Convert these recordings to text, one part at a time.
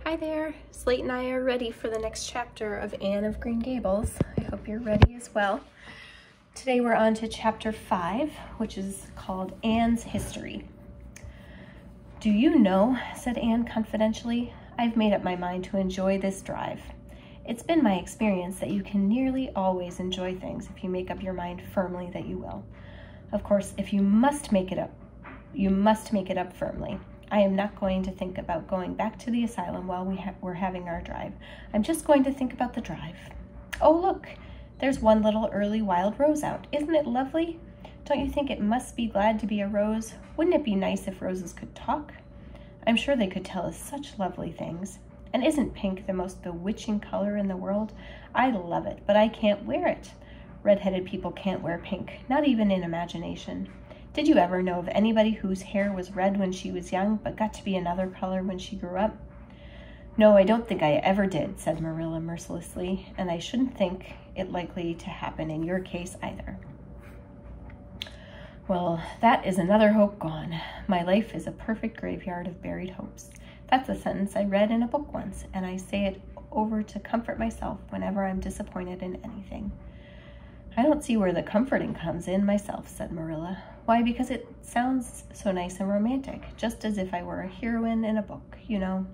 Hi there, Slate and I are ready for the next chapter of Anne of Green Gables. I hope you're ready as well. Today we're on to chapter 5, which is called Anne's History. "Do you know," said Anne confidentially, "I've made up my mind to enjoy this drive. It's been my experience that you can nearly always enjoy things if you make up your mind firmly that you will. Of course, if you must make it up, you must make it up firmly. I am not going to think about going back to the asylum while we're having our drive. I'm just going to think about the drive. Oh, look, there's one little early wild rose out. Isn't it lovely? Don't you think it must be glad to be a rose? Wouldn't it be nice if roses could talk? I'm sure they could tell us such lovely things. And isn't pink the most bewitching color in the world? I love it, but I can't wear it. Red-headed people can't wear pink, not even in imagination. Did you ever know of anybody whose hair was red when she was young, but got to be another color when she grew up?" "No, I don't think I ever did," said Marilla mercilessly, "and I shouldn't think it likely to happen in your case either." "Well, that is another hope gone. My life is a perfect graveyard of buried hopes." That's a sentence I read in a book once, and I say it over to comfort myself whenever I'm disappointed in anything. "I don't see where the comforting comes in myself," said Marilla. "Why, because it sounds so nice and romantic, just as if I were a heroine in a book, you know.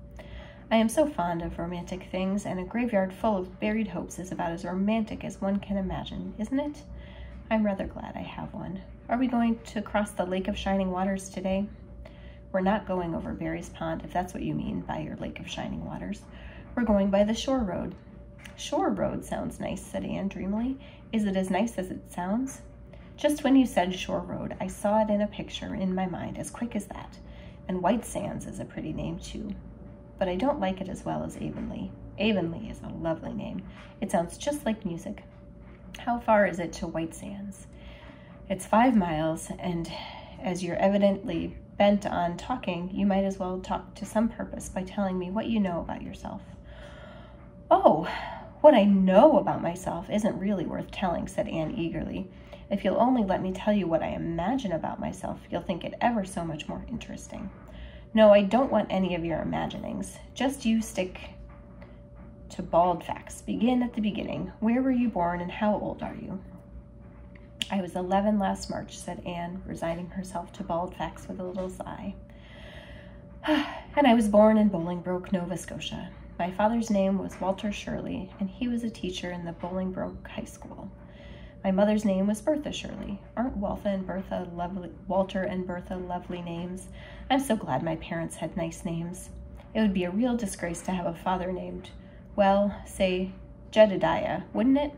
I am so fond of romantic things, and a graveyard full of buried hopes is about as romantic as one can imagine, isn't it? I'm rather glad I have one. Are we going to cross the Lake of Shining Waters today?" "We're not going over Barry's Pond, if that's what you mean by your Lake of Shining Waters. We're going by the shore road." "Shore road sounds nice," said Anne dreamily. "Is it as nice as it sounds?" "Just when you said shore road, I saw it in a picture in my mind as quick as that. And White Sands is a pretty name, too. But I don't like it as well as Avonlea. Avonlea is a lovely name. It sounds just like music. How far is it to White Sands?" "It's 5 miles, and as you're evidently bent on talking, you might as well talk to some purpose by telling me what you know about yourself." "Oh, what I know about myself isn't really worth telling," said Anne eagerly. "If you'll only let me tell you what I imagine about myself, you'll think it ever so much more interesting." "No, I don't want any of your imaginings. Just you stick to bald facts. Begin at the beginning. Where were you born and how old are you?" "I was 11 last March," said Anne, resigning herself to bald facts with a little sigh. "And I was born in Bolingbroke, Nova Scotia. My father's name was Walter Shirley, and he was a teacher in the Bolingbroke High School. My mother's name was Bertha Shirley. Aren't Walter and Bertha lovely names? I'm so glad my parents had nice names. It would be a real disgrace to have a father named, well, say, Jedediah, wouldn't it?"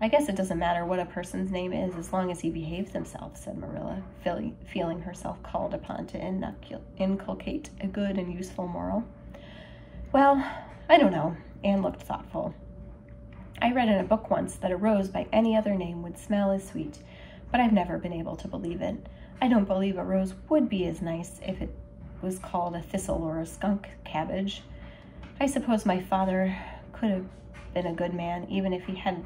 "I guess it doesn't matter what a person's name is as long as he behaves himself," said Marilla, feeling herself called upon to inculcate a good and useful moral. "Well, I don't know." Anne looked thoughtful. "I read in a book once that a rose by any other name would smell as sweet, but I've never been able to believe it. I don't believe a rose would be as nice if it was called a thistle or a skunk cabbage. I suppose my father could have been a good man even if he had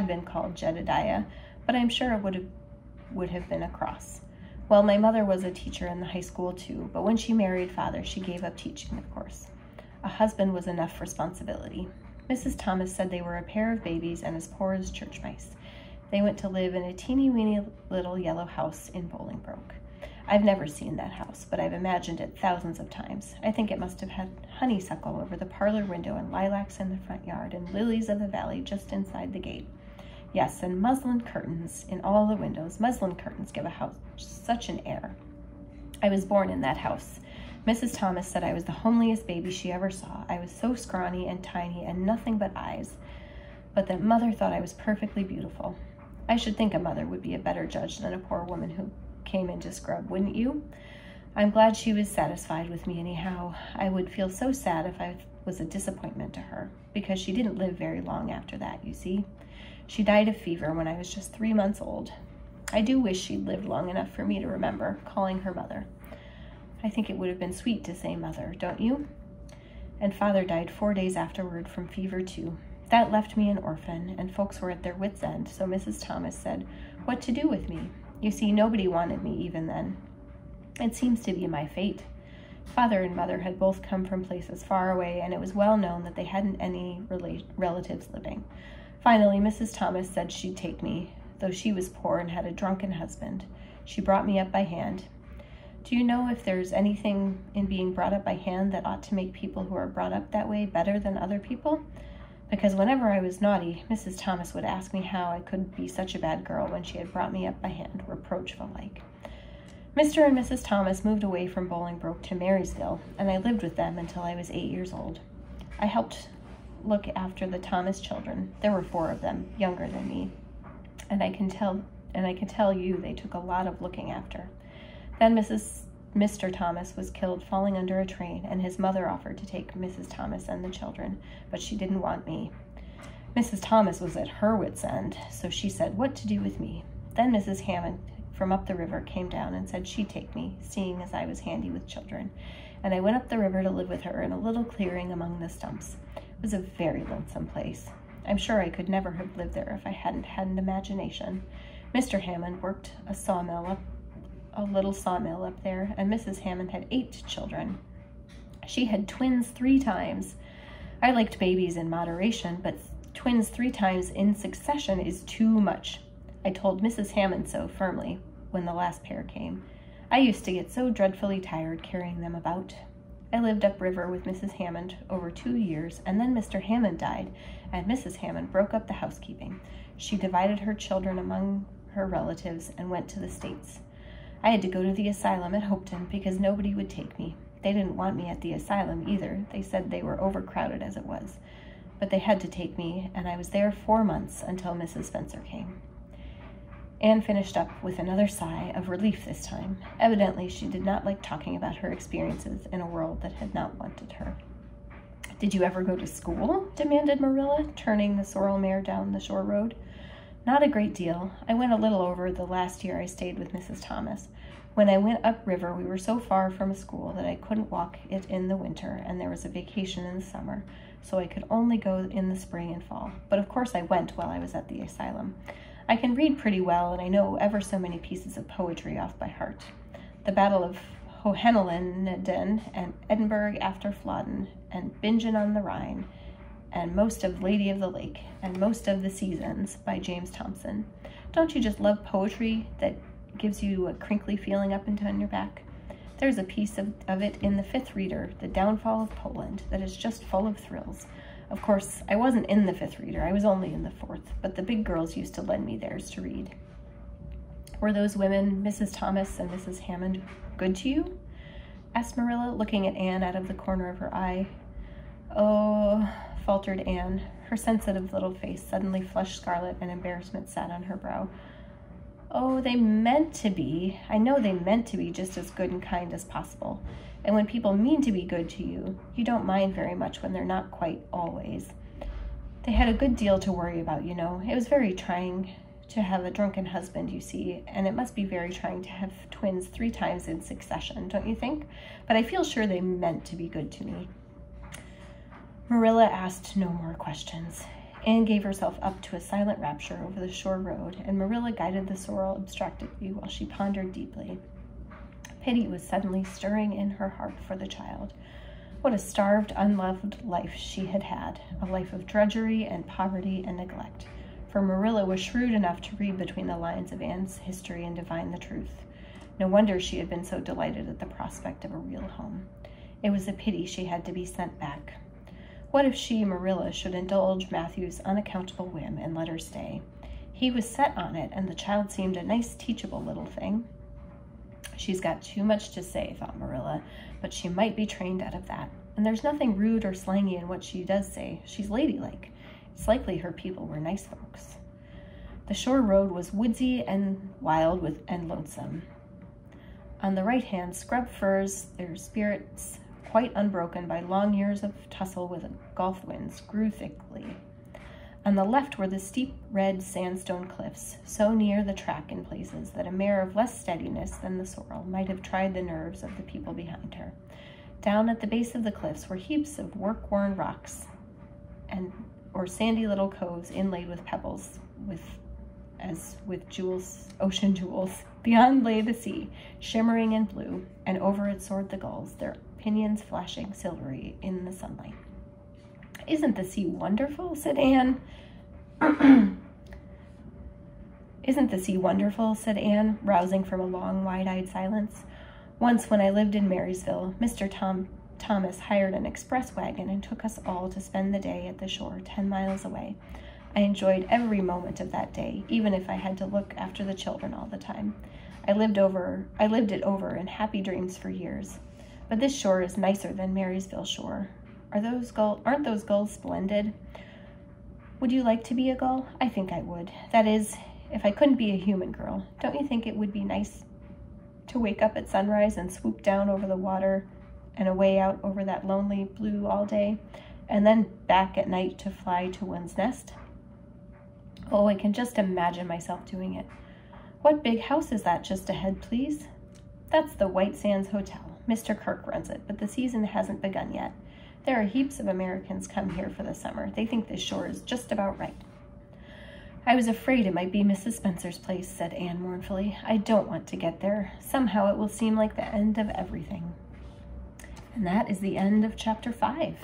been called Jedediah, but I'm sure it would have been a cross. Well, my mother was a teacher in the high school too, but when she married father, she gave up teaching, of course. A husband was enough responsibility. Mrs. Thomas said they were a pair of babies and as poor as church mice. They went to live in a teeny-weeny little yellow house in Bolingbroke. I've never seen that house, but I've imagined it thousands of times. I think it must have had honeysuckle over the parlor window and lilacs in the front yard and lilies of the valley just inside the gate. Yes, and muslin curtains in all the windows. Muslin curtains give a house such an air. I was born in that house. Mrs. Thomas said I was the homeliest baby she ever saw. I was so scrawny and tiny and nothing but eyes, but that mother thought I was perfectly beautiful. I should think a mother would be a better judge than a poor woman who came into scrub, wouldn't you? I'm glad she was satisfied with me anyhow. I would feel so sad if I was a disappointment to her, because she didn't live very long after that, you see. She died of fever when I was just 3 months old. I do wish she'd lived long enough for me to remember calling her mother. I think it would have been sweet to say mother, don't you? And father died 4 days afterward from fever too. That left me an orphan, and folks were at their wits' end, so Mrs. Thomas said what to do with me. You see, nobody wanted me even then. It seems to be my fate. Father and mother had both come from places far away, and it was well known that they hadn't any relatives living. Finally, Mrs. Thomas said she'd take me, though she was poor and had a drunken husband. She brought me up by hand. Do you know if there's anything in being brought up by hand that ought to make people who are brought up that way better than other people? Because whenever I was naughty, Mrs. Thomas would ask me how I could be such a bad girl when she had brought me up by hand, reproachful-like. Mr. and Mrs. Thomas moved away from Bolingbroke to Marysville, and I lived with them until I was 8 years old. I helped look after the Thomas children. There were 4 of them, younger than me, and I can tell you they took a lot of looking after. Then Mr. Thomas was killed falling under a train, and his mother offered to take Mrs. Thomas and the children, but she didn't want me. Mrs. Thomas was at her wit's end, so she said what to do with me. Then Mrs. Hammond from up the river came down and said she'd take me, seeing as I was handy with children, and I went up the river to live with her in a little clearing among the stumps. It was a very lonesome place. I'm sure I could never have lived there if I hadn't had an imagination. Mr. Hammond worked a little sawmill up there, and Mrs. Hammond had 8 children. She had twins 3 times. I liked babies in moderation, but twins 3 times in succession is too much. I told Mrs. Hammond so firmly when the last pair came. I used to get so dreadfully tired carrying them about. I lived upriver with Mrs. Hammond over 2 years, and then Mr. Hammond died, and Mrs. Hammond broke up the housekeeping. She divided her children among her relatives and went to the States. I had to go to the asylum at Hopeton because nobody would take me. They didn't want me at the asylum either. They said they were overcrowded as it was. But they had to take me, and I was there 4 months until Mrs. Spencer came. Anne finished up with another sigh of relief this time. Evidently, she did not like talking about her experiences in a world that had not wanted her. Did you ever go to school? Demanded Marilla, turning the sorrel mare down the shore road. Not a great deal. I went a little over the last year I stayed with Mrs. Thomas. When I went upriver, we were so far from a school that I couldn't walk it in the winter, and there was a vacation in the summer, so I could only go in the spring and fall. But of course I went while I was at the asylum. I can read pretty well, and I know ever so many pieces of poetry off by heart. The Battle of Hohenlinden, and Edinburgh after Flodden, and Bingen on the Rhine, and most of Lady of the Lake, and most of The Seasons by James Thomson. Don't you just love poetry that gives you a crinkly feeling up and down your back? There's a piece of it in the 5th Reader, The Downfall of Poland, that is just full of thrills. Of course, I wasn't in the 5th Reader, I was only in the 4th, but the big girls used to lend me theirs to read. Were those women, Mrs. Thomas and Mrs. Hammond, good to you? Asked Marilla, looking at Anne out of the corner of her eye. Oh, faltered Anne. Her sensitive little face suddenly flushed scarlet, and embarrassment sat on her brow. Oh, they meant to be. I know they meant to be just as good and kind as possible. And when people mean to be good to you, you don't mind very much when they're not quite always. They had a good deal to worry about, you know. It was very trying to have a drunken husband, you see, and it must be very trying to have twins 3 times in succession, don't you think? But I feel sure they meant to be good to me. Marilla asked no more questions. Anne gave herself up to a silent rapture over the shore road, and Marilla guided the sorrel abstractedly while she pondered deeply. Pity was suddenly stirring in her heart for the child. What a starved, unloved life she had had, a life of drudgery and poverty and neglect. For Marilla was shrewd enough to read between the lines of Anne's history and divine the truth. No wonder she had been so delighted at the prospect of a real home. It was a pity she had to be sent back. What if she, Marilla, should indulge Matthew's unaccountable whim and let her stay? He was set on it, and the child seemed a nice, teachable little thing. She's got too much to say, thought Marilla, but she might be trained out of that. And there's nothing rude or slangy in what she does say. She's ladylike. It's likely her people were nice folks. The shore road was woodsy and wild and lonesome. On the right hand, scrub firs, their spirits quite unbroken by long years of tussle with gulf winds, grew thickly. On the left were the steep red sandstone cliffs, so near the track in places that a mare of less steadiness than the sorrel might have tried the nerves of the people behind her. Down at the base of the cliffs were heaps of work-worn rocks or sandy little coves inlaid with pebbles, as with jewels, ocean jewels. Beyond lay the sea, shimmering in blue, and over it soared the gulls, their pinions flashing silvery in the sunlight. Isn't the sea wonderful? Said Anne. Isn't the sea wonderful? Said Anne, rousing from a long, wide-eyed silence. Once, when I lived in Marysville, Mr. Thomas hired an express wagon and took us all to spend the day at the shore 10 miles away. I enjoyed every moment of that day, even if I had to look after the children all the time. I lived it over in happy dreams for years. But this shore is nicer than Marysville shore. Aren't those gulls splendid? Would you like to be a gull? I think I would. That is, if I couldn't be a human girl. Don't you think it would be nice to wake up at sunrise and swoop down over the water and away out over that lonely blue all day, and then back at night to fly to one's nest? Oh, I can just imagine myself doing it. What big house is that just ahead, please? That's the White Sands Hotel. Mr. Kirk runs it, but the season hasn't begun yet. There are heaps of Americans come here for the summer. They think this shore is just about right. I was afraid it might be Mrs. Spencer's place, said Anne mournfully. I don't want to get there. Somehow it will seem like the end of everything. And that is the end of chapter 5.